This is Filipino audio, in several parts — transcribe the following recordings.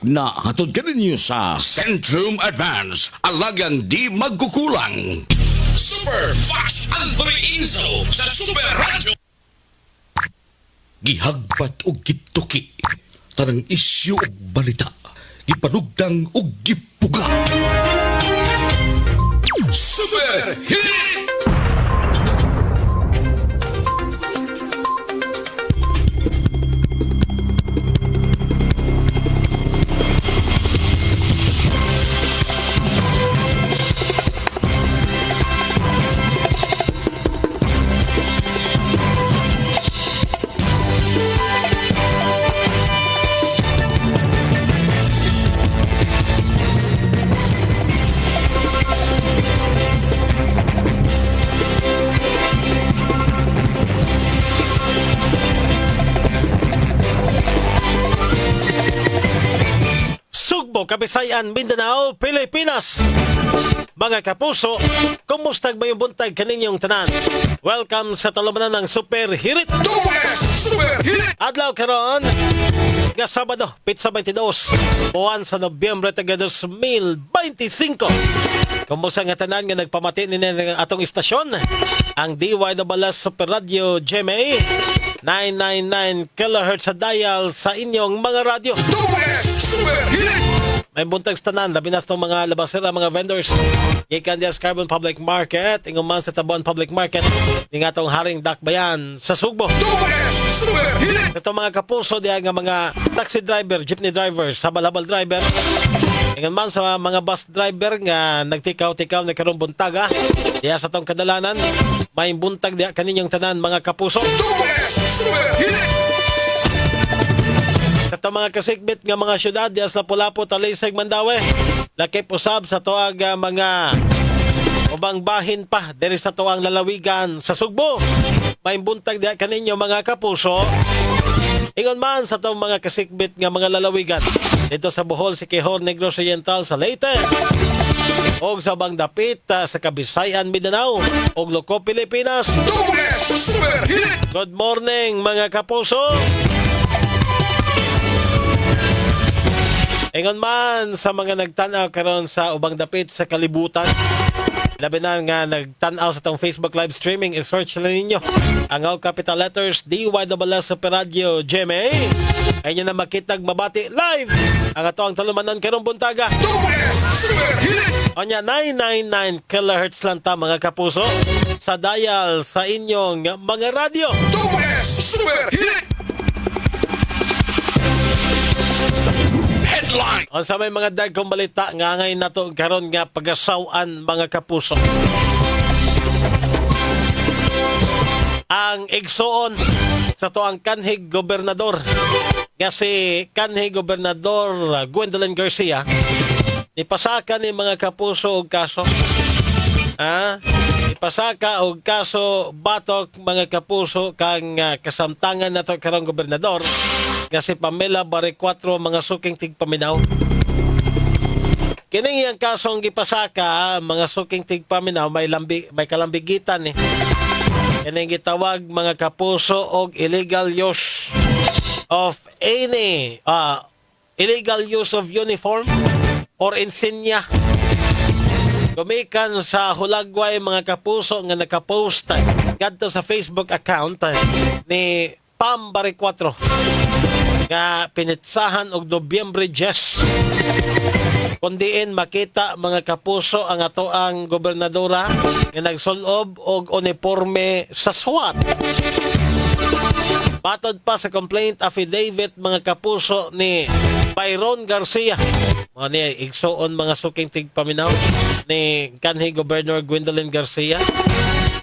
na hatod ka ninyo sa Centrum Advance, alagang di magkukulang. Super Fast Anthony Inzo sa Super Radio. Gihagpat og gituki, tanang isyu og balita, gipanugdang og gipuga. Super Hit! Kabisayan, Mindanao, Pilipinas. Mga kapuso, kumusta ba yung buntag kaninyong tanan? Welcome sa talumanan ng Super Hirit. Super Hit! Adlaw karon nga Sabado, Pitsa 22, buwan sa Nobyembre taga 2025. Kumusta nga tanan nga nagpamati ni atong istasyon, ang DYWS Super Radio GMA 999 kHz sa dial sa inyong mga radyo. Super Hit! May buntag tanan, labi na sa mga labasera, mga vendors. Ikan diya sa Carbon Public Market, inguman sa Tabuan Public Market, nga itong Haring Dakbayan sa Sugbo. Ito mga kapuso diya nga mga taxi driver, jeepney driver, sabal-habal driver. Inguman sa mga bus driver nga nagtikaw-tikaw na karong buntaga. Diya sa tong kadalanan, may buntag diya kaninyong tanan mga kapuso. Sa mga kasikbit nga mga syudad diya sa Lapu-Lapu, Talisay, Mandaue, laki pusab sa tuag mga ubang bahin pa diri sa tuang lalawigan sa Sugbo. May buntag diya kaninyo mga kapuso. Ingon man sa tuang mga kasikbit nga mga lalawigan dito sa Bohol, Siquijor, Negros Oriental, sa Leyte, og sa Bangdapit sa Kabisayan, Mindanao, og Loco, Pilipinas. Good morning mga kapuso. Ingon man sa mga nagtanaw karon sa ubang dapit sa kalibutan, labi na nga nagtanaw sa tong Facebook live streaming, i-search lang ninyo ang all capital letters DYWS Super Radio GMA. Ay nyo na makitag mabati live ang ato ang talumanan karong buntaga. O nya 999 kHz lang ta mga kapuso sa dial sa inyong mga radyo. Super Hit! Headline! O sa may mga dagkong balita nga ngayon na to karon nga pagasawan mga kapuso. Ang igsoon sa to ang kanhig gobernador nga si kanhig gobernador Gwendolyn Garcia ipasaka ni mga kapuso og kaso. Ipasaka og kaso batok mga kapuso kang kasamtangan nato karong gobernador nga si Pamela Barrecuatro, mga suking tigpaminaw. Kining iyang kasong gipasaka mga suking tigpaminaw may kalambigitan eh. Kining gitawag mga kapuso og illegal use of illegal use of uniform or insignia. Gumikan sa Hulagway mga kapuso nga nakapost kadto sa Facebook account ni Pam Barrecuatro nga pinitsahan og Nobyembre 10. Kundiin makita mga kapuso ang ato ang gobernadora nga nagsulob og uniforme sa SWAT. Matod pa sa complaint affidavit mga kapuso ni Byron Garcia, mga niya igsoon mga suking tigpaminaw ni kanhi Governor Gwendolyn Garcia.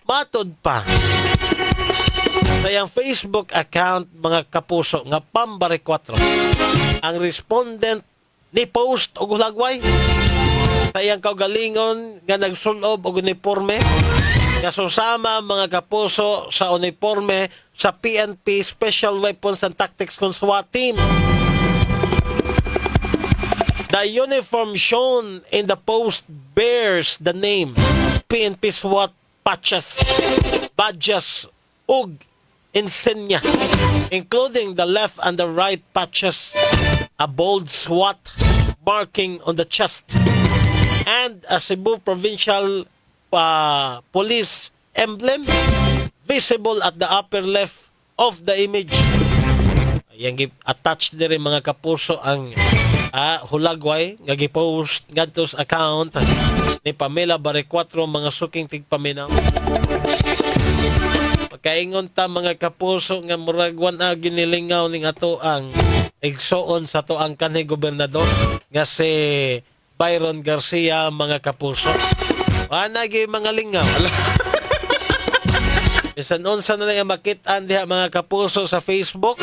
Matod pa sa iyang Facebook account mga kapuso nga Pam Barrecuatro, ang respondent ni post og hulagway sa iyang kaugalingon nga nagsulob og uniforme nga susama mga kapuso sa uniforme sa PNP Special Weapons and Tactics kung SWAT team. The uniform shown in the post bears the name PNP SWAT badges ug insignia, including the left and the right patches a bold SWAT marking on the chest, and a Cebu Provincial Police emblem visible at the upper left of the image. Ayan, attached din rin mga kapuso ang hulagway nga gipost ngadto sa account ni Pamela Barecuatro, mga suking tigpaminaw. Pagkaingon ta mga kapuso nga muragwan ginilingaw ning ato ang igsoon sa to ang kanhi gobernador nga si Byron Garcia, mga kapuso. Wanagi mga lingaw. Bisan unsa na lang makit-an diha mga kapuso sa Facebook,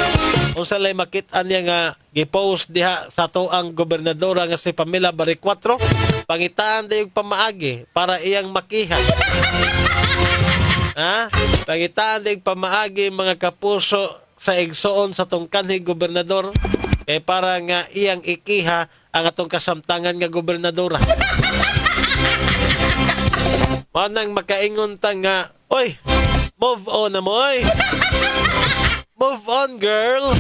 unsa lang makit-an niya nga gipost diha sa to ang gobernadora nga si Pamela Barecuatro, pangitaan dayog pamaagi para iyang makihan. Pangitaan dayog pamaagi mga kapuso sa igsoon sa tong kanhi gobernador, para nga iyang ikiha ang atong kasamtangan nga gobernadora. Manang makaingon ta nga, oy, move on na mo, oy. Move on, girl.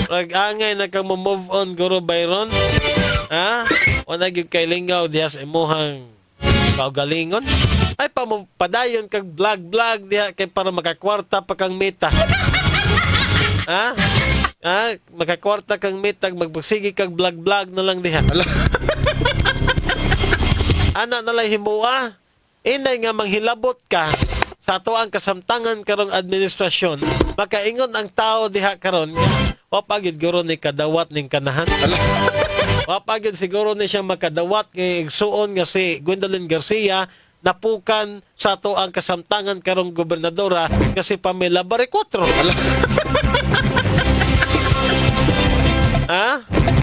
Pag-angay na kang move on, Guru Byron. Wala yung kay lingaw diha sa imuhang kaugalingon. Ay, padayon kag vlog diha kay para makakwarta pa kang meta. Makakwarta kang meta, magpagsigi kag vlog na lang diha. Ana na lang himua. Inay nga manghilabot ka sa ato ang kasamtangan karong administrasyon, makaingon ang tao diha karon, wapagid guro ni kadawat ning kanahan. Wapagid siguro ni siyang makadawat ng igsuon nga si Gwendolyn Garcia, napukan sa ato ang kasamtangan karong gobernadora nga si Pamela Barecuatro.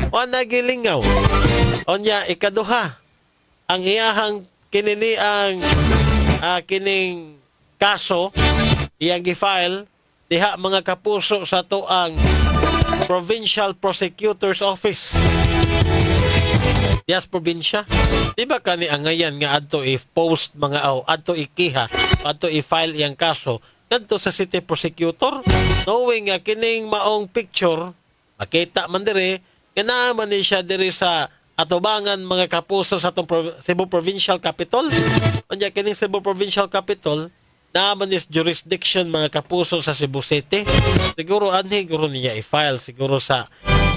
Wala gilingaw. Onya, ikaduha, ang iyahang kinini ang kining kaso iyang gi-file diha mga kapuso sa to ang Provincial Prosecutor's Office. Yes, probinsya. Di ba kani angayan nga adto i-post mga adto ikiha, adto i-file iyang kaso kadto sa City Prosecutor, knowing nga kining maong picture makita man dire nga naman ni siya dire sa atubangan mga kapuso sa atong Cebu Provincial Capital. Unya kining Cebu Provincial Capital naman is jurisdiction mga kapuso sa Cebu City. Siguro anhi guro niya i-file siguro sa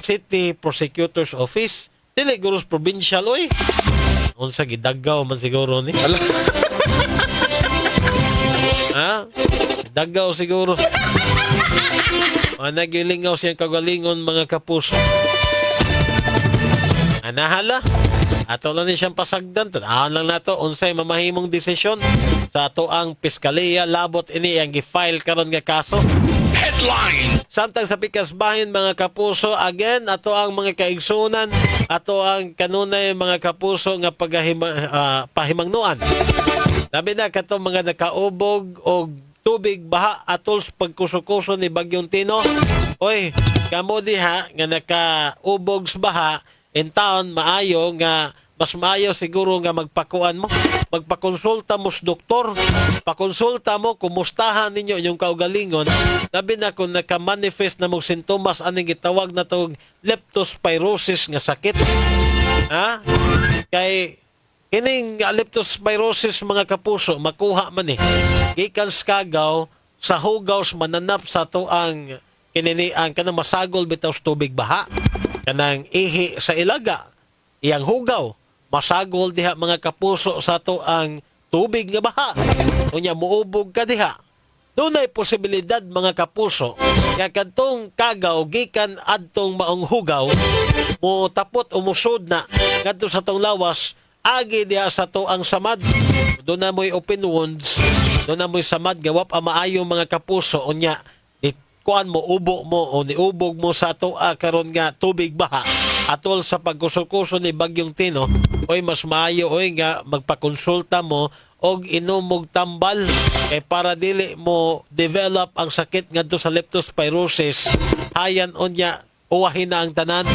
City Prosecutor's Office. Dili guro sa provincial oy. Unsa gidaggaw man siguro ni. Daggaw siguro. Nagilingaw siyang kagalingon mga kapuso. Anahala. Ato lang ni siyang pasagdan. Tanahan lang nato unsay mamahimong desisyon sa ato ang Piskaliya labot ini ang gi-file karon nga kaso. Headline! Samtang sa pikas bahin mga kapuso, again ato ang mga kaigsunan, ato ang kanunay mga kapuso nga pahimangnuan. Labi na kato mga nakaubog og tubig baha atol sa pagkuso-kuso ni Bagyong Tino. Oy, kamo diha nga nakaubog sa baha in town, maayo nga mas maayo siguro nga magpakonsulta mo sa doktor, pakonsulta mo, kumustahan ninyo inyong kaugalingon, labi na kung naka-manifest na mong sintomas aning gitawag na tong leptospirosis nga sakit. Kay kining leptospirosis mga kapuso makuha man gikan sa kagaw sa hugaw mananap sa to ang kinini ang kanang masagol bitaw sa tubig baha, kanang ihi sa ilaga, iyang hugaw masagol diha mga kapuso sa to ang tubig nga baha. Unya muubog ka diha. Dunay posibilidad mga kapuso nga kadtong kagaw gikan adtong maong hugaw mo tapot umusod na kadto sa tong lawas agi diha sa to ang samad. Doon na mo'y open wounds, doon na mo'y samad gawap ang maayo mga kapuso. Unya kuan mo ubo mo o niubog mo sa to karon nga tubig baha atol sa pagkuso-kuso ni Bagyong Tino. Oy mas maayo oy nga magpakonsulta mo og inumog tambal para dili mo develop ang sakit ngadto sa leptospirosis. Hayan unya uwahin na ang tanan.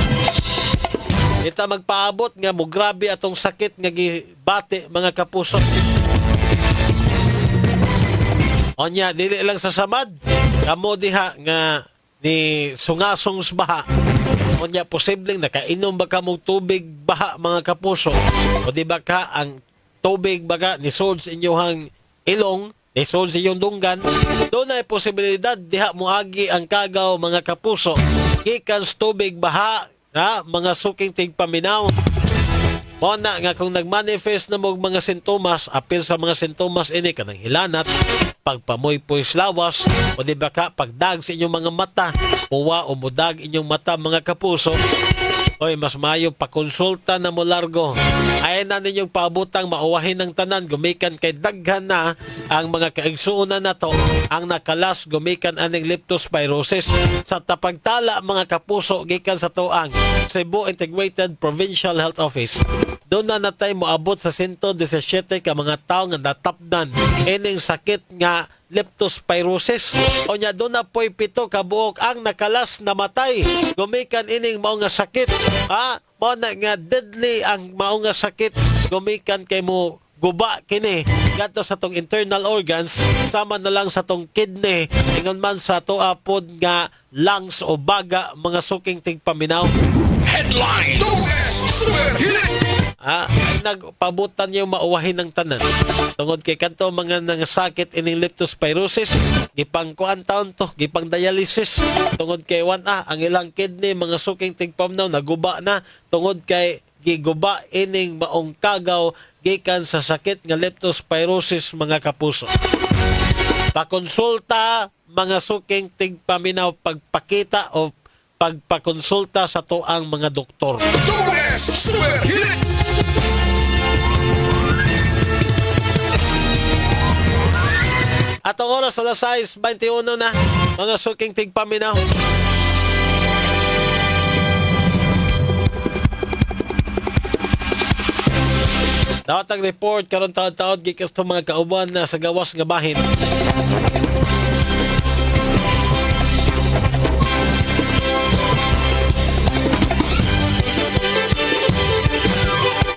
Ita magpaabot nga mo grabe atong sakit nga gibati mga kapuso. Onya dili lang sa samad, kamo diha nga ni sungasong baha Unya posibleng nakainom ba ka mong tubig baha mga kapuso? O di ba ka ang tubig baga nisod sa inyong ilong, nisod sa inyong dunggan? Doon ay posibilidad diha moagi ang kagaw mga kapuso. Gikan sa tubig baha, mga suking tigpaminaw. Mo na nga kung nagmanifest na mong mga sintomas, apil sa mga sintomas ini kanang hilanat, pagpamoy-poy lawas, o di ba ka pagdag sa inyong mga mata, uwa o mudag inyong mata mga kapuso, oy mas maayo pakonsulta na mo largo. Ay na ninyong paabutang mauwahin ng tanan, gumikan kay daghan na ang mga kaigsuonan nato, ang nakalas gumikan aning leptospirosis. Sa tapagtala mga kapuso gikan sa tuang Cebu Integrated Provincial Health Office, doon na natay moabot sa 117 ka mga tao nga natapdan ining sakit nga leptospirosis. O nya doon na po'y 7 ka buok ang nakalas na matay gumikan ining mao nga sakit. Mao na nga deadly ang mao nga sakit gumikan kay mo guba kini gadto sa tong internal organs, sama na lang sa tong kidney, ingon man sa tuwa pod nga lungs o baga mga suking tigpaminaw. Headline! Super Hit! Nagpabutan niyo mauwahin ng tanan. Tungod kay kanto mga nangasakit ining leptospirosis, gipang kuan taon to, gipang dialysis. Tungod kay ang ilang kidney, mga suking tigpaminaw, naguba na. Tungod kay giguba ining maong kagaw, gikan sa sakit nga leptospirosis mga kapuso. Pakonsulta mga suking tigpaminaw, pagpakita o pagpakonsulta sa tuang mga doktor. Super Hit! Atong oras alas 6:21 na, mga suking tigpaminaw. Dawat ang report karon taon-taon gikas to mga kauban na sa gawas nga bahin.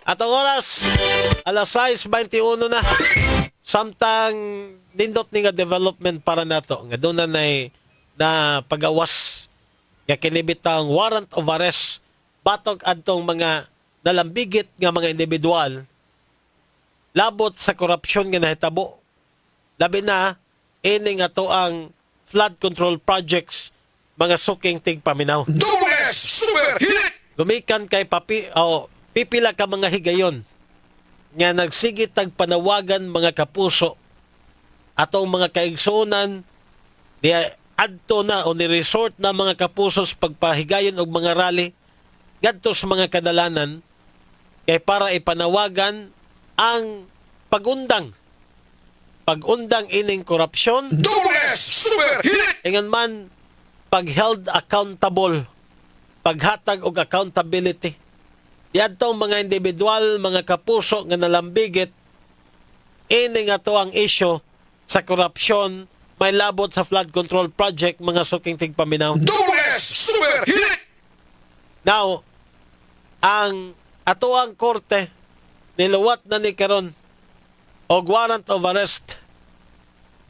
Atong oras alas 6:21 na. Samtang nindot ni nga development para nato nga doon na pagawas nga kinibitang warrant of arrest batok adtong mga nalambigit nga mga individual labot sa korupsyon nga nahitabo. Labi na ini nga to ang flood control projects mga suking tigpaminaw. Super Hit! Gumikan kay pipila ka mga higayon nga nagsigit tag panawagan mga kapuso atong mga kaigsuonan di adto na o ni resort na mga kapuso sa pagpahigayon og mga rally ngadto sa mga kadalanan kay para ipanawagan ang pagundang ining korupsyon. Super Hit! Ingon man pag-held accountable, paghatag og accountability. Yadtong mga individual, mga kapuso nga nalambigit ini nga to ang issue sa korupsyon may labot sa flood control project mga suking tigpaminaw. Super Hit! Now, ang atoang korte niluwat na ni karon og warrant of arrest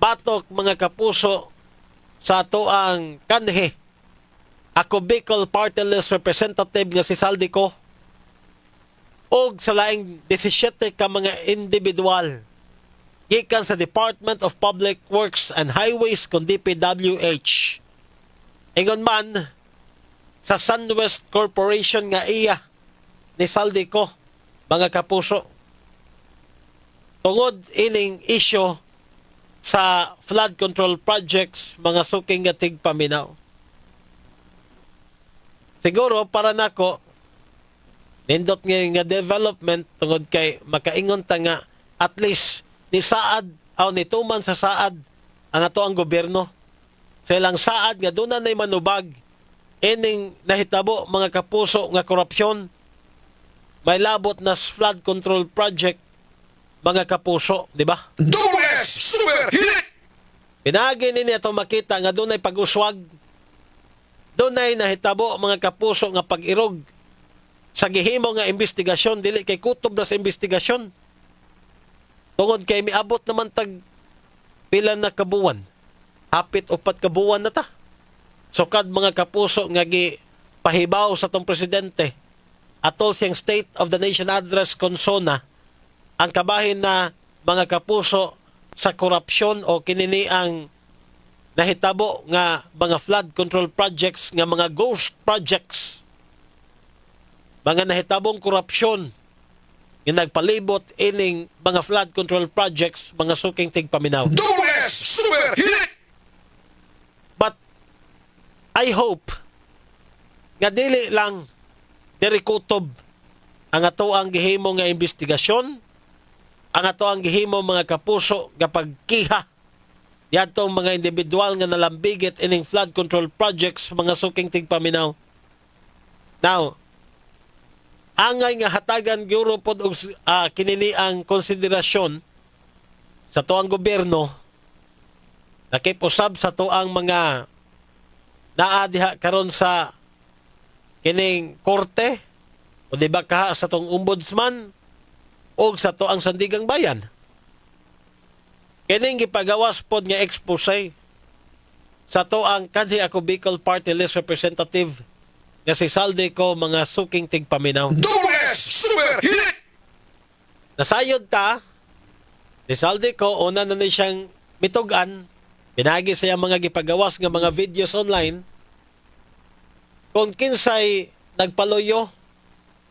batok mga kapuso sa atoang kanhe ako Bicol Party List Representative nga si Saldico og sa laing 17 ka mga individual gikan sa Department of Public Works and Highways kun DPWH. Ingon man sa SunWest Corporation nga iya ni Saldico mga kapuso tungod ining issue sa flood control projects mga suking nga tigpaminaw. Siguro para nako nindot nga development tungod kay makaingon ta nga at least ni saad o nituman sa saad ang ato ang gobyerno sa ilang saad nga doon na manubag ining nahitabo mga kapuso nga korupsyon may labot na flood control project mga kapuso, di ba? Super Hit! Pinagi nini ato makita nga doon ay pag-uswag, doon ay nahitabo mga kapuso nga pag-irog sa gihimo nga investigasyon, dili kay kutob na sa investigasyon. Tungod kay miabot naman tag pila na kabuwan. Hapit 4 kabuwan na ta. Sukad mga kapuso nga pahibaw sa tong presidente atol siyang State of the Nation Address konsona ang kabahin na mga kapuso sa korupsyon o kinini ang nahitabo nga mga flood control projects nga mga ghost projects, mga nahitabong korupsyon nga nagpalibot ining mga flood control projects, mga suking tigpaminaw. Double S Super Hit! But I hope nga dili lang diri kutob ang ato ang gihimo nga investigasyon, ang ato ang gihimo mga kapuso nga pagkiha yadtong mga individual nga nalambigit ining flood control projects, mga suking tigpaminaw. Now, angay nga hatagan gyuro pod og kinini ang konsiderasyon sa tuang gobyerno nakipusab sa tuang mga naadiha karon sa kining korte o di ba kaha sa tong ombudsman o sa tuang sandigang bayan. Kining gipagawas pod nga expose sa tuang kanhi ako Bicol Party List Representative nga si Saldico, mga suking tigpaminaw. Double S Super Hit! Nasayod ta, si Saldico, una na ni siyang mitugan, pinagi siya mga gipagawas nga mga videos online, kung kinsay nagpaluyo,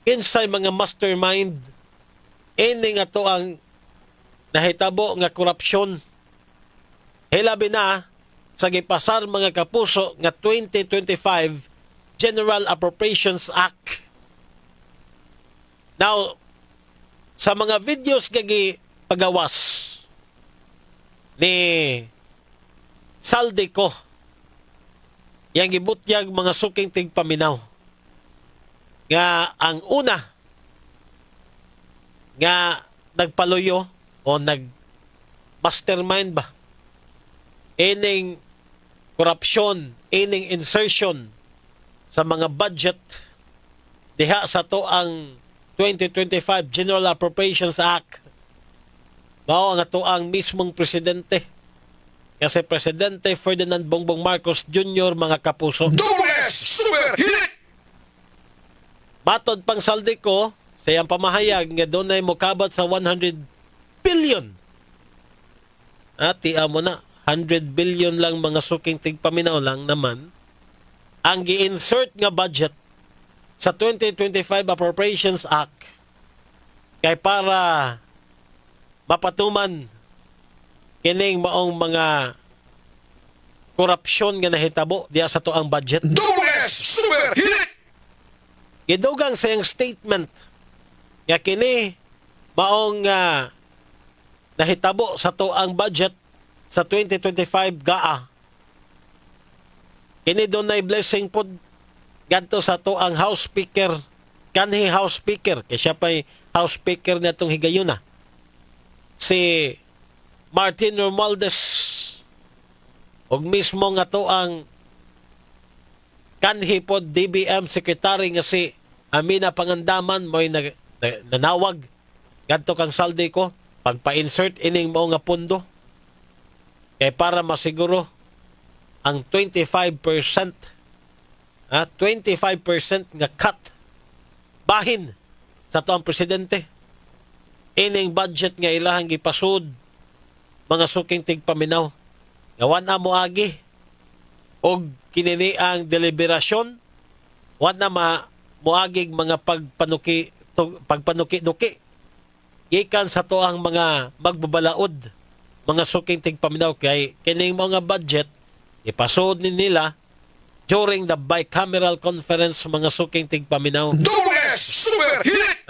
kinsay mga mastermind, ini nga to ang nahitabo nga korupsyon. Hilabi na sa gipasar mga kapuso nga 2025 General Appropriations Act. Now, sa mga videos gagi pagawas ni Saldico, yang gibutyag mga suking tigpaminaw, nga ang una nga nagpaluyo o nag-mastermind ba ining korupsyon, ining insertion sa mga budget diha sa to ang 2025 General Appropriations Act. Mao ang ato ang mismong presidente. Kasi Presidente Ferdinand Bongbong Marcos Jr., mga kapuso. Double S Super Hit! Matod pang Saldico, sa iyang pamahayag nga doon ay mukabat sa 100 billion. Tiya mo na, 100 billion lang mga suking tigpaminaw lang naman ang gi-insert nga budget sa 2025 Appropriations Act kay para mapatuman kining maong mga korupsyon nga nahitabo diya sa tuang budget. Double S Super Hit! Gidugang sa iyang statement nga kini maong nahitabo sa tuang budget sa 2025 GAA. Kini dunay blessing pod gadto sa tuang House Speaker, kanhi House Speaker kay siya pa'y House Speaker natong higayuna, si Martin Romualdez, og mismo nga to ang kanhi pod DBM Secretary nga si Amina Pangandaman mo'y nanawag gadto kang Saldico pagpa-insert ining mao nga pondo kay para masiguro ang 25% 25% nga cut bahin sa to ang presidente ining budget nga ilahang gipasud mga suking tigpaminaw nga wana moagi og kinini ang deliberasyon, wana moagig mga pagpanuki-nuki gikan sa to ang mga magbabalaod mga suking tigpaminaw kay kining mga budget ipasud ni nila during the bicameral conference mga suking tigpaminaw. Double S Super Hit!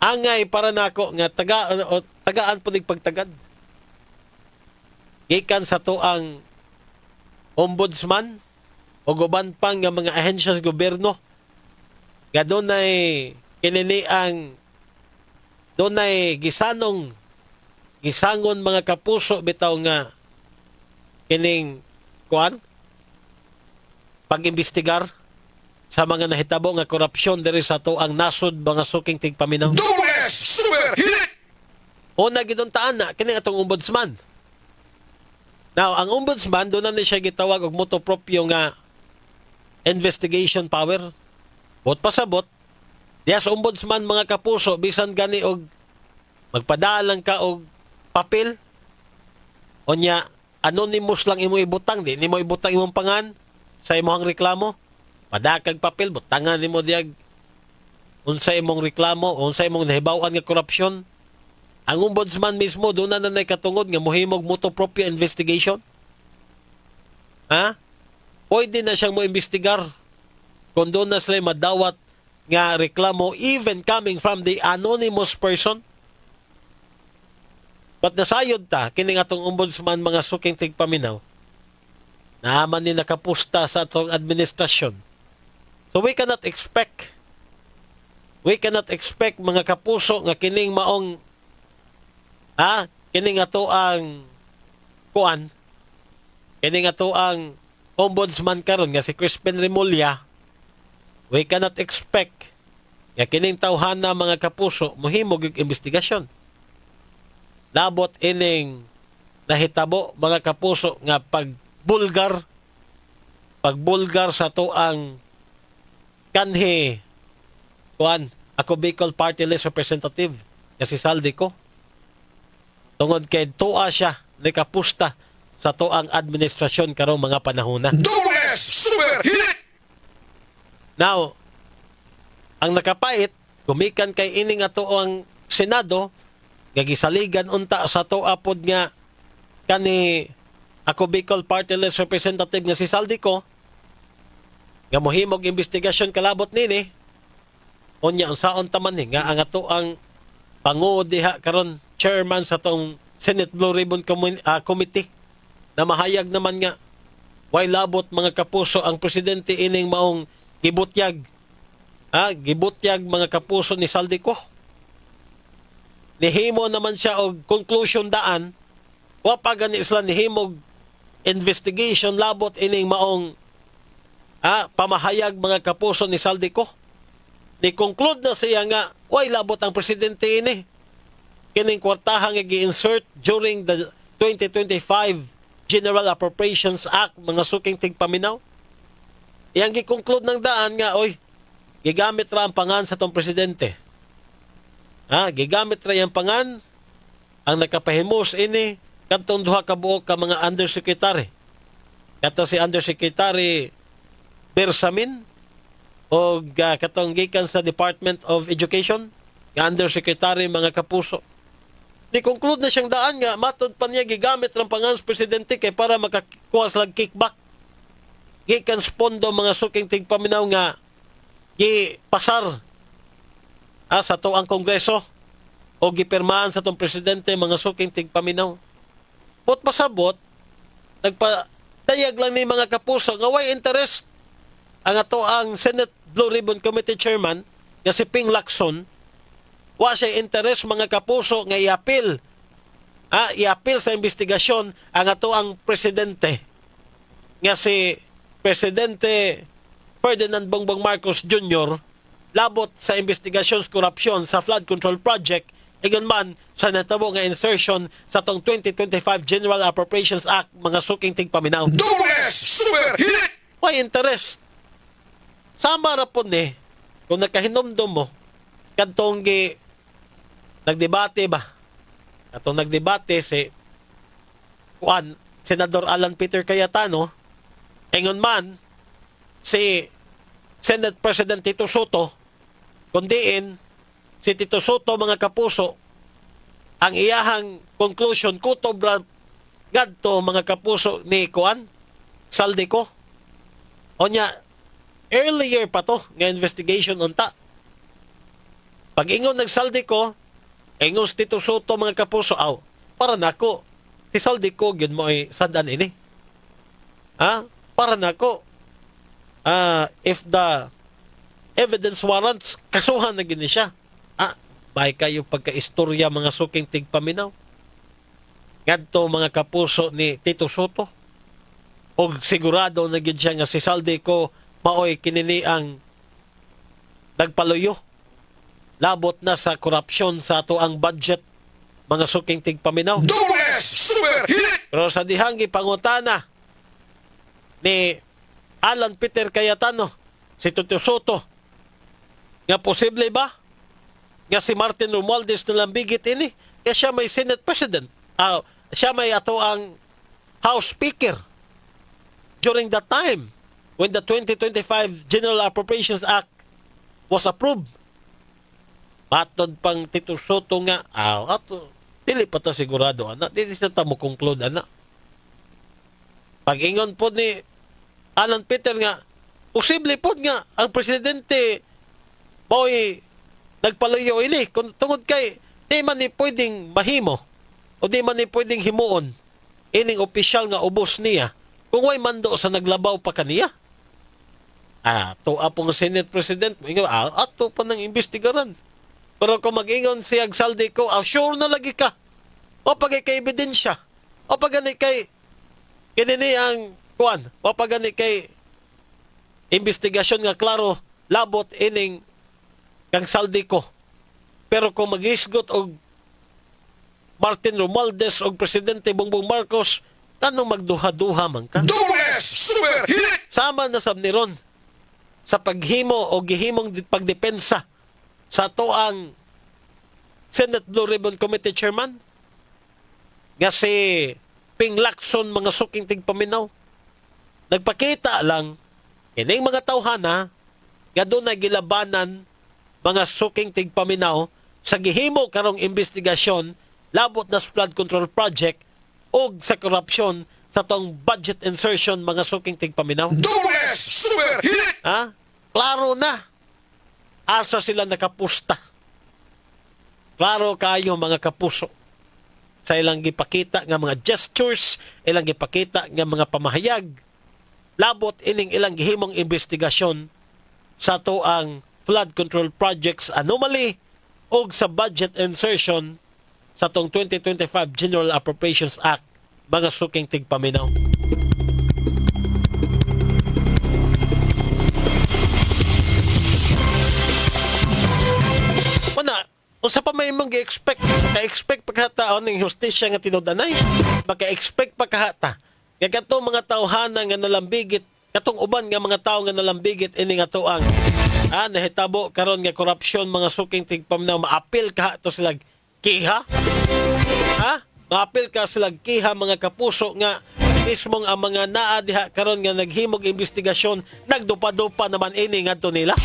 Angay para nako nga tagaan po ning pagtagad. Gikan sa tuang ombudsman o guban pang nga mga ahensya sa gobyerno nga dunay kinini ang dunay gisangon mga kapuso bitaw nga kining kuan pag-imbestigar sa mga nahitabo nga korupsyon diri sa tuang nasod mga suking tigpaminaw. Double S Super Hit! Una giduntaan na kini atong ombudsman. Now, ang ombudsman doon na siya gitawag og moto proprio nga investigation power. Bot pasabot, diya sa ombudsman mga kapuso, bisan gani og magpadalang ka og papel, o nya, anonymous lang imo ibutang, di nimo ibutang imong pangan sa imong reklamo, padakag papel, butangan nimo diag unsa imong reklamo, unsa imong nahibaw-an nga korupsyon. Ang ombudsman mismo, doon na nanay katungod nga muhimog motu proprio investigation. Ha? Pwede na siyang mo-investigar kung doon na sila madawat nga reklamo even coming from the anonymous person. But nasayod ta, kining atong ombudsman mga suking tigpaminaw, naaman ni nakapusta sa atong administrasyon. So we cannot expect mga kapuso nga kining maong kining ato ang kining ato ang ombudsman karon nga si Crispin Remulla, we cannot expect nga kining tawhana mga kapuso mohimog og investigasyon. Labot ining nahitabo mga kapuso nga pagbulgar sa to ang kanhi ako Bicol Party List Representative nga si Saldico. Tungod kay tuwa siya ni kapusta sa to ang administrasyon karong mga panahona. Double S Super Hit! Now, ang nakapait, gumikan kay ining ato ang Senado, gagisaligan unta sa to apod nga kani ako Bicol Party List Representative nga si Saldico, nga mohimog investigasyon kalabot nini, unya ang saon taman ni nga ang ato ang pangu diha karon chairman sa tong Senate Blue Ribbon Committee na mahayag naman nga way labot mga kapuso ang presidente ining maong gibutyag mga kapuso ni Saldico. Nihimo naman siya og conclusion daan, wa pa gani sila nihimog investigation labot ining maong pamahayag mga kapuso ni Saldico. Ni-conclude na siya nga way labot ang presidente ini kining kwartahan nga gi-insert during the 2025 General Appropriations Act mga suking tigpaminaw. Iyang gi-conclude ng daan nga gigamit ra ang pangan sa tong presidente. Gigamit ra yang pangan ang nakapahimos ini kadtong duha ka buok ka mga undersecretary. Kadto si Undersecretary Bersamin o katong gikan sa Department of Education, nga Undersecretary mga kapuso. Ni-conclude na siyang daan nga matod pa niya gigamit ng pangan sa presidente kay para makakuha silang kickback. Gikan sa pondo mga suking tigpaminaw nga gipasar sa to ang Kongreso o gipirmahan sa tong presidente mga suking tigpaminaw. Bot pasabot, nagpadayag lang ni mga kapuso nga way interest ang ato ang Senate Blue Ribbon Committee Chairman nga si Ping Lacson, wa siya interest mga kapuso nga i-appeal sa investigasyon ang ato ang presidente nga si Presidente Ferdinand Bongbong Marcos Jr. labot sa investigasyon sa korupsyon sa flood control project igon man sa natabo nga insertion sa tong 2025 General Appropriations Act mga suking tigpaminaw. Double S Super Hit! Why interest? Sama ra po ni kung nakahinomdom mo kadtong nagdebate ba? Katong nagdebate si Senador Alan Peter Cayetano, ingon man si Senate President Tito Soto, kundiin si Tito Soto mga kapuso, ang iyahang conclusion kutob ra gadto mga kapuso ni Saldico. Onya earlier pa to nga investigation unta. Pag ingon nagsaldico, ingon si Tito Soto mga kapuso, para nako si Saldico gyud mo ay sandan ini. Para nako if the evidence warrants, kasuhan na gini siya. May kayo pagka-istorya mga suking tigpaminaw. Ngadto mga kapuso ni Tito Soto. O sigurado na gid siya nga si Saldico maoy kinini ang nagpaluyo. Labot na sa korupsyon sa ato ang budget mga suking tigpaminaw. Double S Super Hit! Pero sa dihang gipangutana ni Alan Peter Cayetano, si Tito Soto, nga posible ba nga si Martin Romualdez na lambigit ini? Kaya siya may Senate President. Siya may ato ang House Speaker during that time when the 2025 General Appropriations Act was approved. Matod pang Tito Soto nga, dili pa ta sigurado, ana. Dili sa ta mo conclude, ana. Pag-ingon po ni Alan Peter nga, posible po nga ang presidente mo'y nagpaluyo ini. Tungod kay, di man ni pwedeng mahimo o di man ni pwedeng himuon ining opisyal nga ubos niya kung way mando sa naglabaw pa kaniya. Tuwa pong Senate President, ato pa ng investigaran. Pero kung mag-ingon si Agsaldi ko, sure na lagi ka. O pag kay ebidensya. O pag kay kinini ang kuan. O pag kay investigasyon nga klaro, labot ining kang saldi ko. Pero kung mag-isgot og Martin Romualdez og Presidente Bongbong Marcos, kanong magduha-duha man ka? Super Hit! Sama na sab ni ron sa paghimo o gihimong pagdepensa sa toang Senate Blue Ribbon Committee Chairman nga si Ping Lacson mga suking tigpaminaw. Nagpakita lang ining mga tawhana nga doon na gilabanan mga suking tigpaminaw sa gihimo karong investigasyon labot na flood control project o sa korupsyon sa tong budget insertion mga suking tigpaminaw. Super Hit! Klaro na. Asa sila nakapusta. Klaro kayo mga kapuso. Sa ilang gipakita nga mga gestures, ilang gipakita nga mga pamahayag, labot ining ilang gihimong investigasyon sa to ang flood control projects anomaly o sa budget insertion sa tong 2025 General Appropriations Act mga suking tigpaminaw. Unsa pa may mong gi-expect? Ka-expect pagkataon ng hustisya nga tinudanay. Maka-expect pagkahata. Kaya katong mga tawhana nga nalambigit, katong uban nga mga tao nga nalambigit ini nga tuang. Nahitabo karon nga korupsyon mga suking tigpaminaw, maapil ka to silag kiha. Maapil ka silag kiha mga kapuso nga mismong ang mga naa diha karon nga naghimog investigasyon, nagdupa-dupa naman ini ngadto nila.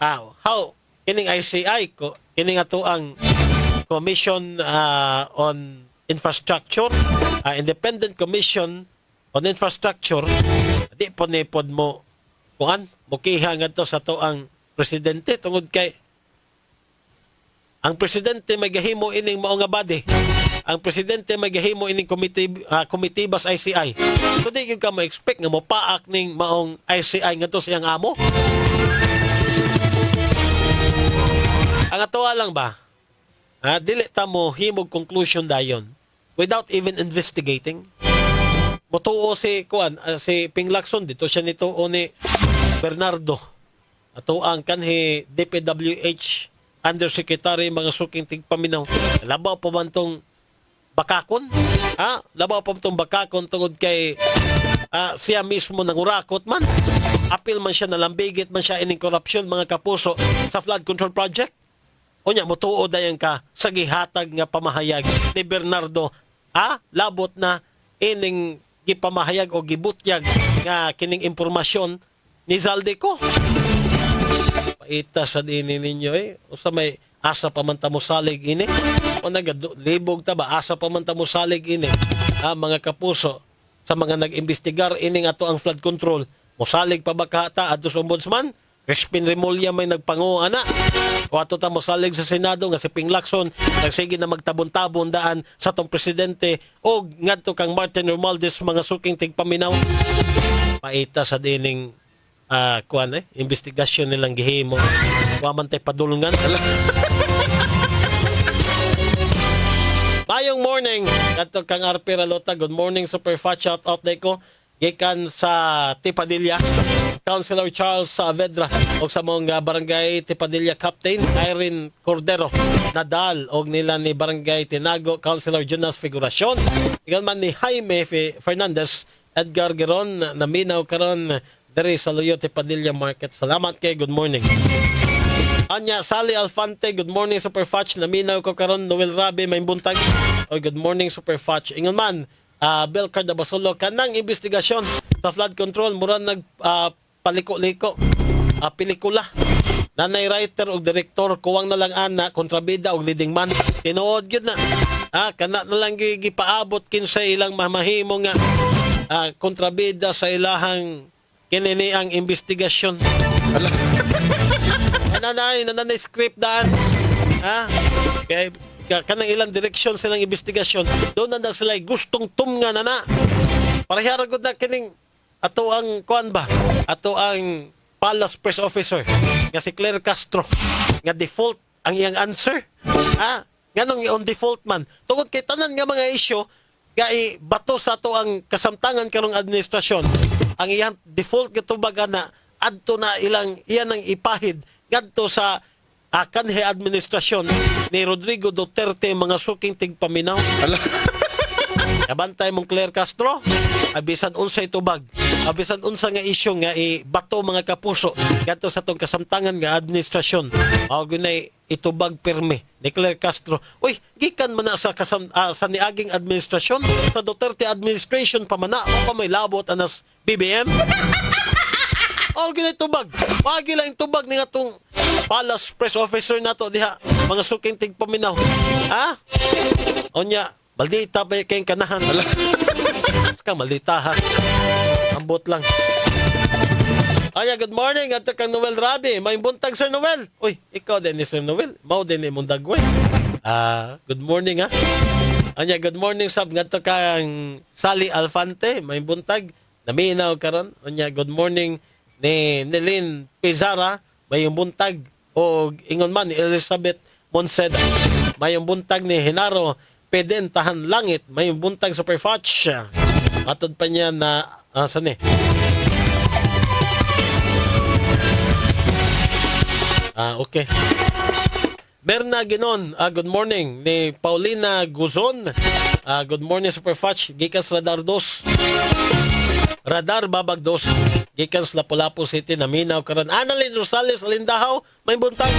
How kining ICI ko kining ato ang Commission on Infrastructure, Independent Commission on Infrastructure, di po ni pod mo kuan mukiha ngadto sa to ang presidente tungod kay ang presidente may gahimo ining mao nga body. Ang presidente may gahimo ining committee bas ICI. So di gyud ka mo-expect nga mopaak ning maong ICI ngadto sa iyang amo. Ang atoa lang ba? Dili ta mo himog conclusion dayon without even investigating. Motuo si si Ping Lacson dito siya nituo ni Bernardo. Ato ang kanhi DPWH Undersecretary mga suking tigpaminaw. Labaw pa man tong bakakon? Labaw pa tong bakakon tungod kay siya mismo nangurakot man. Apil man siya, nalambigit man siya ining korupsyon mga kapuso sa flood control project. Unya motuo dayon ka sa gihatag nga pamahayag ni Bernardo, labot na ining gipamahayag o gibutyag nga kining impormasyon ni Zaldico. Paita sa dini ninyo usa may asa pa man ta mo salig ini o nagalibog ta ba asa pa man ta mo salig ini mga kapuso sa mga nag-imbestigar ining ato ang flood control. Mosalig pa ba kahata adto sa ombudsman? Crispin Remulla may nagpangu ana. O ato ta mosalig sa Senado nga si Ping Lacson nagsige na magtabon-tabon daan sa tong presidente o ngadto kang Martin Romualdez mga suking tigpaminaw. Paita sa dining investigasyon nilang gihimo. Wa man tay padulngan. Mayong morning kadto kang RP Ralota. Good morning, super fat shout out day ko gikan sa Tipadilla, Councilor Charles Saavedra o sa mga barangay Tipadilla Captain Irene Cordero Nadal og nila ni barangay Tinago Councilor Jonas Figuracion, igan man ni Jaime Fernandez Edgar Geron, naminaw karon diri sa Loyote Padilla Market. Salamat kay, good morning. Anya Sally Alfante, good morning Super Fudge, naminaw ko karon. Noel Rabi, may buntag. Oy, good morning Super Fudge. Ingon man, Bel Cardabasolo, kanang investigasyon sa flood control mura nag paliko-liko. Pelikula. Nanay writer o direktor kuwang na lang ana kontrabida og leading man. Tinuod gyud na. Kana na lang gipaabot kinsa ilang mamahimo nga kontrabida sa ilahang kinini ang investigasyon. Nanay script daan. Kaya kanang ilang direksyon silang investigasyon. Doon na sila gustong tumnga na na. Parehara gud na kining ato ang kuan ba? Ato ang Palace Press Officer nga si Claire Castro nga default ang iyang answer. Ganong on default man. Tungod kay tanan nga mga isyu nga bato sa ato ang kasamtangan karong administrasyon. Ang iyang default gitubag na adto na ilang iyan ang ipahid ngadto sa kanhe administrasyon ni Rodrigo Duterte mga suking tigpaminaw. Kabantay mong Claire Castro, abisan unsa itubag, abisan unsa nga isyu nga bato mga kapuso ngadto sa tong kasamtangan nga administrasyon. Mao gunay itubag pirmi ni Claire Castro. Uy, gikan man na sa sa niaging administrasyon, sa Duterte administration pa man na, o pa may labot anas BBM. O gunay tubag. Pagi lang tubag ni atong Palace Press Officer nato diha, mga suking tigpaminaw. Onya, maldita ba kayong kanahan? Kang maldita ha. Ambot lang. Good morning. At kang Noel Rabi. May buntag, Sir Noel. Uy, ikaw din ni Sir Noel. Mao din ni mong dagway. Good morning ha. Good morning sab. Ngadto kang Sally Alfante. May buntag. Naminaw karon. Good morning ni Nelin Pizarra. May buntag. O ingon man ni Elizabeth Monseda. May buntag ni Henaro Pedentahan Langit. May buntag Super Fudge. Matod pa niya na saan okay. Berna Ginon, good morning ni Paulina Guzon. Good morning Super Fudge. Gikas Radar 2. Radar Babag 2. Gikas Lapu-Lapu City, naminaw karon. Annalyn Rosales Alindahaw, may buntag.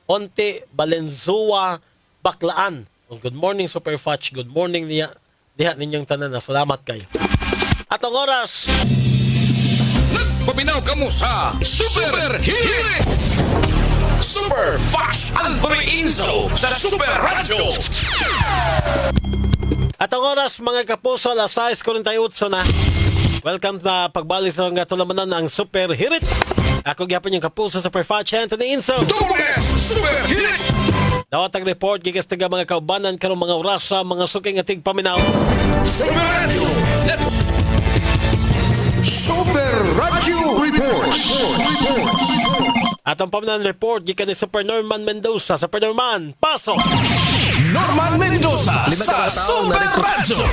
Onte Valenzuela Baklaan. Good morning Super Fudge. Good morning diha ninyong tanan. Salamat kayo. At ang oras, Nagpaminaw kamo sa Super Hit! Super Fast Anthony Inzo sa Super Radio! At ang oras mga kapuso, alas 6:48 na. Welcome na pagbalik sa nga tulamanan ang Super Hit. Ako gyapon yung kapuso Super Fudge Anthony Inzo. Super Hit! Dawat ang report gikas taga mga kaubanan karong mga orasa, mga suking ating paminaw. Super Radio! Super Radio Report! At ang paminaw report gikan ni Super Norman Mendoza. Super Norman, pasok! Norman Mendoza sa Super Radio!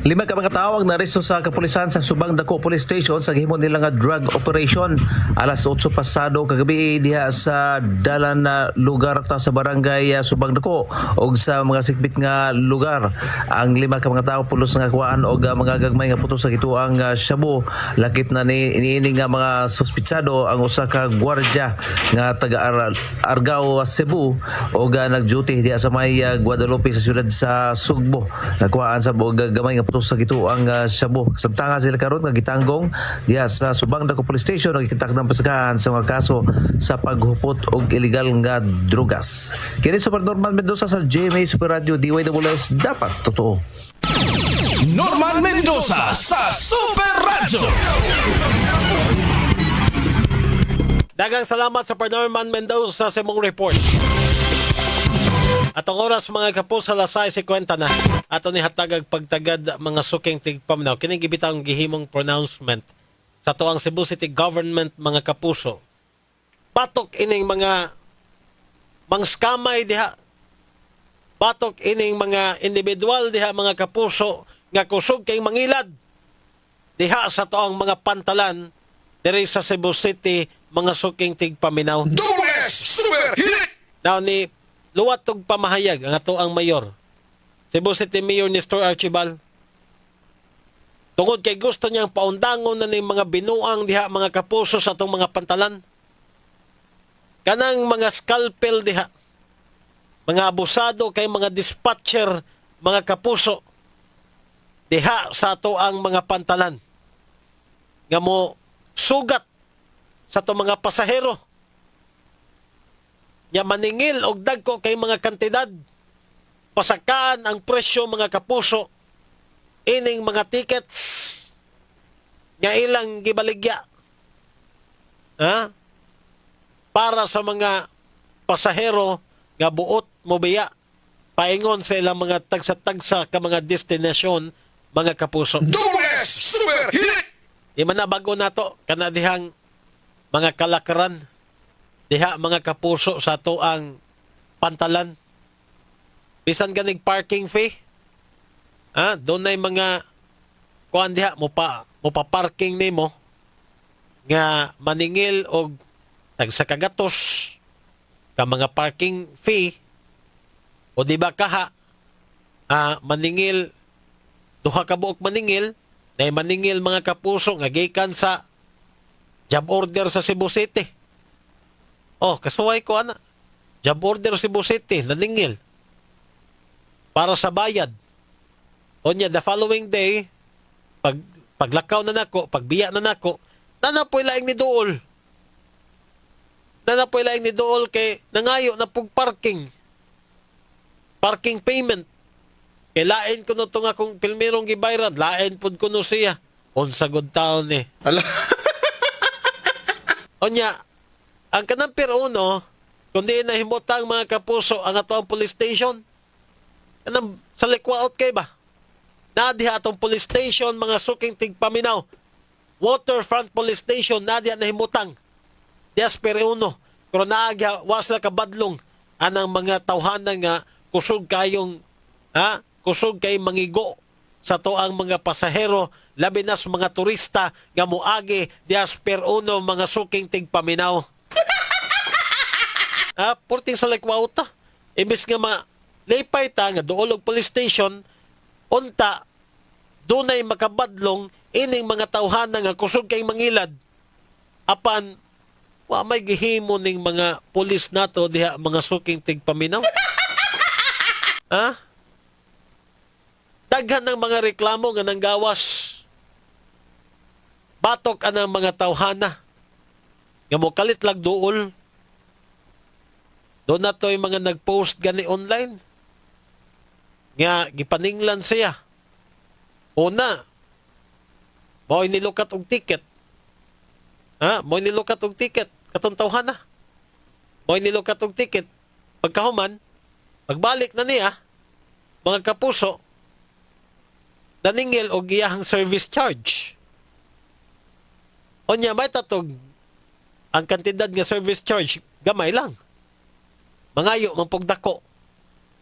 5 ka mga tao ang naresto sa kapulisan sa Subang Dako Police Station sa gihimo nila nga drug operation alas 8 pasado kagabi diha sa dalan na lugar ta sa barangay Subang Dako og sa mga sikbit nga lugar. Ang 5 ka mga tao pulos nga kuwaan og mga gagmay nga putos sa gituang shabu. Lakip na niini nga mga suspitsado ang usa ka gwardiya nga taga Argao Cebu og nag-duty diha sa may Guadalupe sa siyudad sa Sugbo. Nakuhaan sa gamay nga sa gituang shabu. Samtanga sila karon nga gitanggong diha sa Subang Dako Police Station og gitakdang pasagahan sa mga kaso sa paghupot og illegal nga drugas. Kini Super Norman Mendoza sa GMA Super Radio DYWS, dapat totoo. Norman Mendoza sa Super Radio! Dagang salamat sa Super Norman Mendoza sa mong report. At ang oras mga kapuso alas 6:50 na. Ato ni hatagag pagtagad mga suking tigpaminaw. Kining gibitang gihimong pronouncement sa tuang Cebu City Government mga kapuso. Patok ining mga skamay diha. Patok ining mga individual diha mga kapuso nga kusog kay mangilad diha sa tuang mga pantalan diri sa Cebu City mga suking tigpaminaw. Super Hit! Now ni luwat og pamahayag ang ato ang mayor. Cebu City Mayor Nestor Archibald. Tungod kay gusto niyang paundangon na ng mga binuang diha mga kapuso sa atong mga pantalan. Kanang mga scalpel diha. Mga abusado kay mga dispatcher, mga kapuso diha sa ato ang mga pantalan. Nga mo sugat sa atong mga pasahero. Nya maningil og dagko kay mga kantidad. Pasakaan ang presyo mga kapuso ining mga tickets nga ilang gibaligya. Ha? Para sa mga pasahero nga buot mobiya paingon sa ilang mga tagsa-tagsa ka mga destinasyon mga kapuso. Double S Super Hit! Di man na bago nato kanadihang mga kalakaran diha mga kapuso sa ato ang pantalan. Bisan ganig parking fee. Doon na mga kuan diha mo pa parking nimo nga maningil og tagsa kagatos ka mga parking fee o di ba kaha maningil duha ka buok maningil na maningil mga kapuso nga gikan sa job order sa Cebu City. Oh, kasuway ko ana. Job order Cebu City naningil para sa bayad. Onya, the following day, paglakaw na nako, pagbiya na nako, nanapoy laing ni Dool. Nanapoy laing ni Dool kay nangayo na pug parking. Parking payment. Kay lain ko no to nga kung pilmirong gibayran, lain pud ko no siya. Unsa gud taon ni. Ala. Onya, ang kanang piruno, kundi nahimutang mga kapuso ang ato ang police station, kanang sa likwaot kay ba? Nadiha atong police station, mga suking tigpaminaw. Waterfront Police Station, nadiha nahimutang. Dias piruno. Pero naagya, wasla kabadlong anang mga tawhanan nga kusog kayong, kusog kay mangigo sa toang mga pasahero, labi na sa mga turista nga muagi dias piruno mga suking tigpaminaw. Purting sa likwauta. Imbis nga lipay ta nga doolog police station, unta dunay makabadlong ining mga tawhana nga kusog kay mangilad apan wa may gihimo ning mga pulis nato diha mga suking tigpaminaw. Daghan ng mga reklamo nga nanggawas batok anang mga tawhana nga mokalit lag duol. Doon na to yung mga nag-post gani online nga gipaninglan siya. Una, mo inilukat og ticket. Mo inilukat og ticket katong tawhana. Mo inilukat og ticket. Pagkahuman, pagbalik na niya, mga kapuso, naningil og iyahang service charge. Onya may tatog ang kantidad nga service charge gamay lang. Mangayo man pug dako.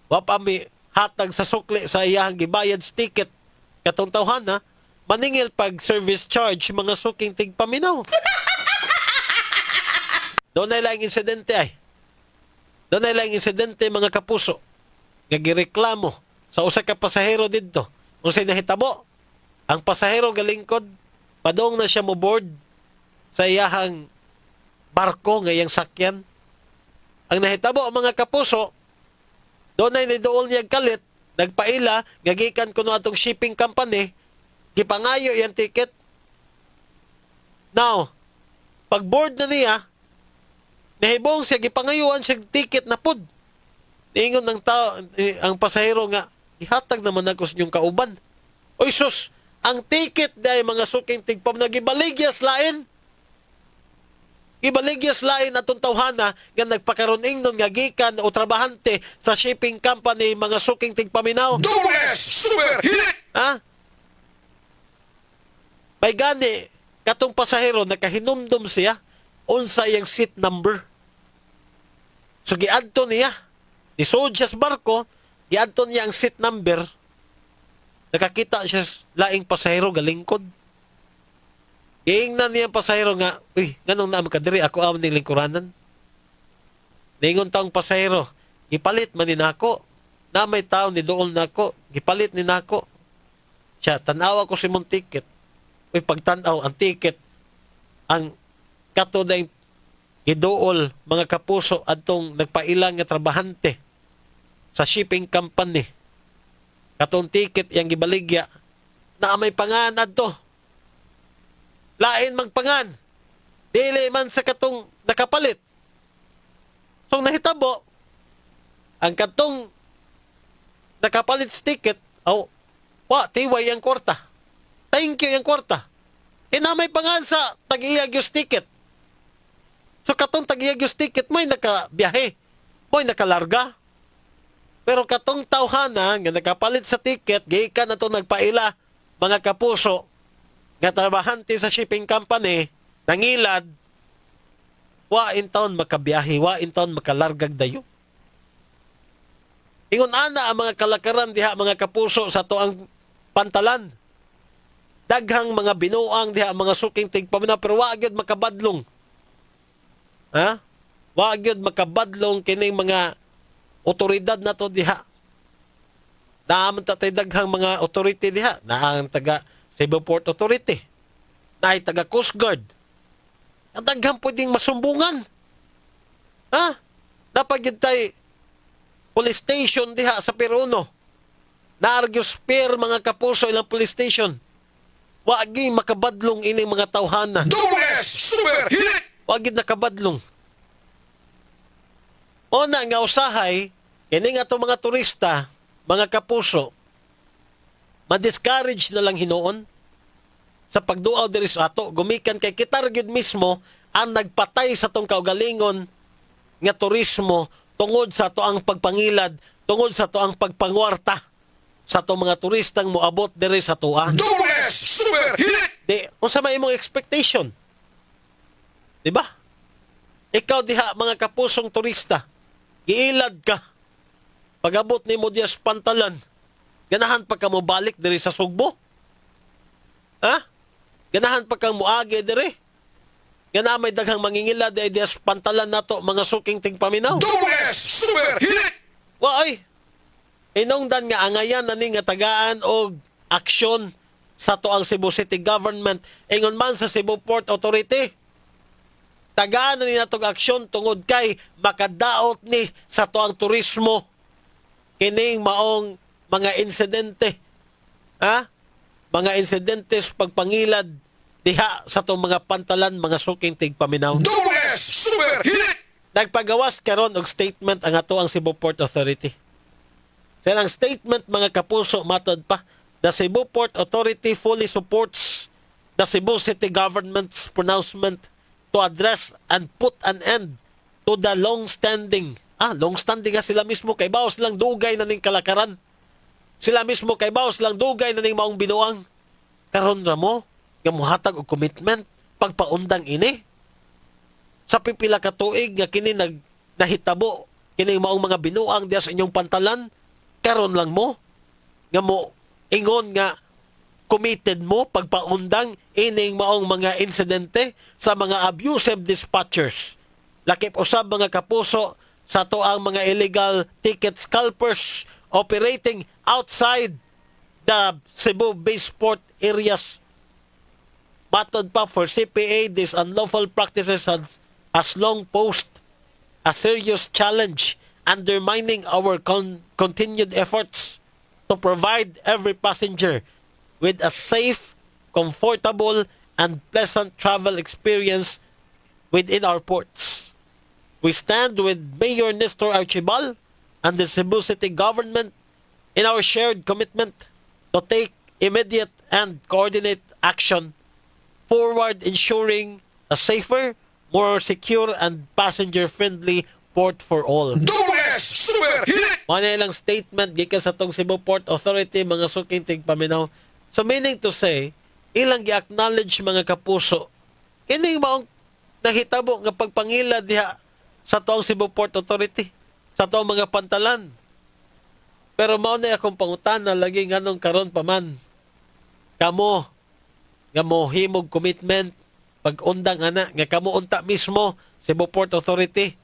Wa pa mi hatag sa sukli sa iyang gibayad ticket katong tawhana, maningil pag service charge mga suking tigpaminaw. Doon ay lang insidente ay. Doon ay lang insidente mga kapuso nga gireklamo sa usa ka pasahero didto. Unsay nahitabo? Ang pasahero galingkod padong na siya mo board sa iyahang barko nga iyang sakyan. Ang nahitabo mga kapuso, doon ay nidool niya kalit, nagpaila, gagikan ko no atong shipping company, gipangayo yung ticket. Now, pag board na niya, nahibong siya, gipangayuan siya ticket na pud. Niingon ng tao, ang pasahero nga, ihatag naman ako sa inyong kauban. Oy sus, ang ticket dahil mga suking tigpam na gibaligyas lain. Ibaligyas lain atong tawhana nga nagpakaroon ingnon nga gikan o trabahante sa shipping company mga suking tigpaminaw. Double S Super Hit! May gani, katong pasahero nakahinumdum siya unsa iyang seat number. So giadto niya, isudya sa barko, giadto niya ang seat number. Nakakita siya laing pasahero galingkod. Giingnan niya pasahero nga, uy, ganong naman ka diri, ako aman ng lingkuranan. Ningon taong pasahero, gipalit man ni nako. Na may tao ni dool nako, gipalit ni nako. Siya, tanawa ko si mong ticket. Uy, pagtanaw, ang ticket, ang katuday gidool, mga kapuso, atong nagpailang nga trabahante sa shipping company. Katong ticket, yang gibaligya, na may pangan adto. Lain magpangan. Dili man sa katong nakapalit. So, nahitabo, ang katong nakapalit sa ticket, tiway ang kwarta. Thank you ang kwarta. May pangan sa tag-iyag yung ticket. So katong tag-iyag yung ticket, mo'y nakabiyahe. Mo'y nakalarga. Pero katong tawhana nga nakapalit sa ticket, gikan na ito nagpaila, mga kapuso, nga trabahante sa shipping company, nangilad, wa in taon makabiyahe, wa in taon makalargag dayo. Ingon ana ang mga kalakaran diha mga kapuso sa to ang pantalan. Daghang mga binuang diha mga suking tigpaminaw pero wa gyud makabadlong. Ha? Wa gyud makabadlong kining mga otoridad nato diha. Naaman tatay daghang mga authority diha, naang taga Cebu Port Authority, naay taga Coast Guard. Ang daghang pwedeng masumbungan. Ha? Dapat gyud tay police station diha sa Peruno. Naargyo spare mga kapuso ilang police station. Wagi makabadlong ining mga tawhana. Super Hit! Wagi nakabadlong. O na nga usahay, kini nga to mga turista, mga kapuso, ma-discourage na lang hinuon sa pagduaw diri sa ato. Gumikan kay kita gyud mismo ang nagpatay sa tong kaugalingon nga turismo tungod sa to ang pagpangilad, tungod sa to ang pagpangwarta sa to mga turistang moabot diri sa tuwa. Super Hit! Di, unsa may imong expectation? Di ba? Ikaw diha mga kapusong turista, giilad ka. Pag-abot nimo diya sa pantalan, ganahan pa ka mo balik diri sa Sugbo? Ha? Ganahan pa kang muagi diri? Ganahan may daghang mangingilad diya sa pantalan nato mga suking tigpaminaw? Super Hit! Wa ay. Inungdan nga angayan na ni nga tagaan og aksyon sa to ang Cebu City Government ingon man sa Cebu Port Authority. Tagaan na ni natong aksyon tungod kay makadaot ni sa to ang turismo kining maong mga insidente. Ha? Mga insidente sa pagpangilad diha sa to mga pantalan, mga suking tigpaminaw. Super Hit! Nagpagawas karon og statement ang ato ang Cebu Port Authority. Sa ilang statement mga kapuso matod pa, the Cebu Port Authority fully supports the Cebu City Government's pronouncement to address and put an end to the long-standing nga sila mismo kay baos silang dugay na ning kalakaran. Sila mismo kay baos silang dugay na ning maong binuang. Karon ra mo nga muhatag og commitment pagpaundang ini. Sa pipila ka tuig nga kini nahitabo kini maong mga binuang diya sa inyong pantalan, karon lang mo nga mo ingon nga committed mo pagpaundang ining maong mga insidente sa mga abusive dispatchers. Lakip usab mga kapuso sa to ang mga illegal ticket scalpers operating outside the Cebu-based port areas. Matod pa for CPA, these unlawful practices has long posed a serious challenge, undermining our continued efforts to provide every passenger with a safe, comfortable, and pleasant travel experience within our ports. We stand with Mayor Nestor Archibal and the Cebu City Government in our shared commitment to take immediate and coordinate action forward, ensuring a safer, more secure, and passenger-friendly port for all. Super Hit! Mga ilang statement gikan sa tong Cebu Port Authority, mga suking tigpaminaw. So meaning to say, ilang gi-acknowledge mga kapuso, kining maong nahitabo nga pagpangila diha sa tong Cebu Port Authority, sa tong mga pantalan. Pero mao na akong pangutana lagi nganong karon pa man. Kamo nga mohimog commitment pag-undang ana nga kamo unta mismo Cebu Port Authority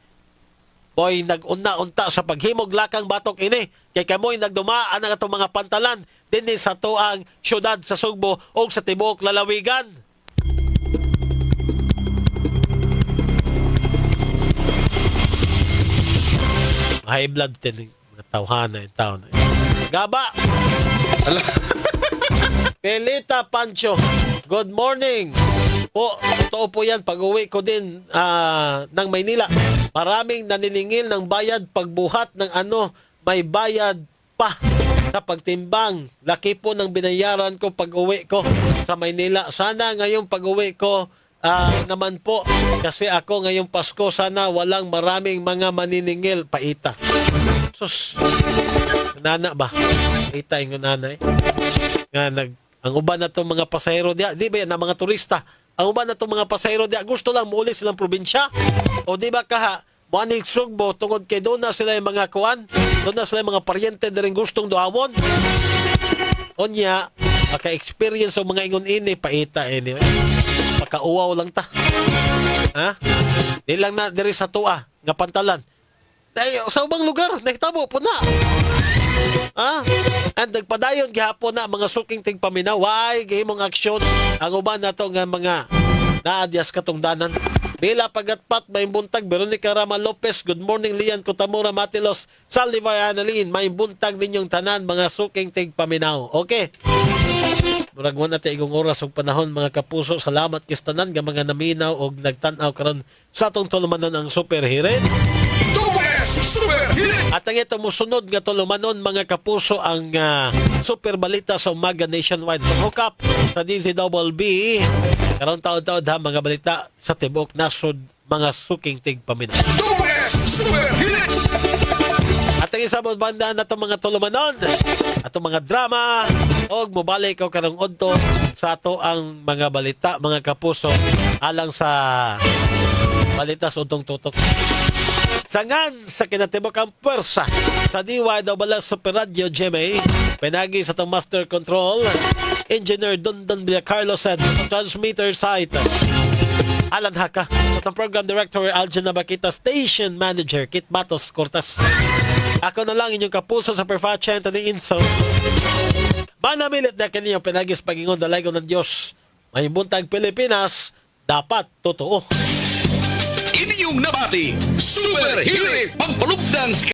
Mo'y nag-una-unta sa paghimog lakang batok ini. Kay kamoy nagdumaan ang atong mga pantalan dinhi sa tuang syudad sa Sugbo o sa tibuok lalawigan. High blood din mga tawhana yung taon. Gaba! Pelita Pancho, good morning. Po, totoo po yan. Pag-uwi ko din ng Maynila. Maraming naniningil ng bayad pagbuhat ng may bayad pa sa pagtimbang. Laki po ng binayaran ko pag-uwi ko sa Maynila. Sana ngayong pag-uwi ko naman po, kasi ako ngayong Pasko, sana walang maraming mga maniningil. Paita. Sus, nana ba? Paita yung nanay. Ang uban na itong mga pasahero diya, di ba yan, mga turista, ang uban na itong mga pasahero diya, gusto lang muuli silang probinsya. O di ba kaha, Buanig Sugbo, tungod kay doon na sila yung mga kuwan, doon na sila yung mga paryente na rin gustong doawon. O niya, maka-experience o mga ingon ini, paita anyway. Makauwaw lang ta. Ha? Di lang na diri sa tua, nga pantalan. Ay, sa ubang lugar, naktabo po na. Ah, and nagpadayon gihapon na mga suking tigpaminaw. Why gihimong aksyon ang uban nato nga mga naadyas katungdanan. Bila pagatpat may buntag Veronica Rama Lopez. Good morning Lian Cotamura Matilos Saldivar Annalyn. May buntag ninyong tanan mga suking tigpaminaw. Okay. Murag mo natin igong oras ug panahon mga kapuso. Salamat kis tanan nga mga naminaw og nagtan-aw karon sa atong tulumanon ang Super Hirit. Super Hirit! At ang ito musunod nga tulumanon mga kapuso ang super balita sa umaga nationwide. Hook up sa DZBB. Karon taon-taon ha mga balita sa tibuok nasod mga suking tigpaminaw. Super Hirit! At ang isa mo banda na itong mga tulumanon, atong mga drama, o mubalik ko karong odto sa ato ang mga balita, mga kapuso, alang sa balita sa utong tutok. Sangan sa kinatibok ang pwersa sa DYWL Super Radio GMA, pinagi sa itong Master Control, Engineer Dondon Villacarlos at Transmitter Site, Alan Haka, sa itong Program Director Aljan Nabakita, Station Manager Kit Batos Cortas. Ako na lang inyong kapuso sa Perfacha Anthony Inso. Manamilit na kaninyong pinagis pagingon dalagon ng Diyos. May buntag Pilipinas, dapat totoo. Inyong nabati, Super Hirit! Pampalugdan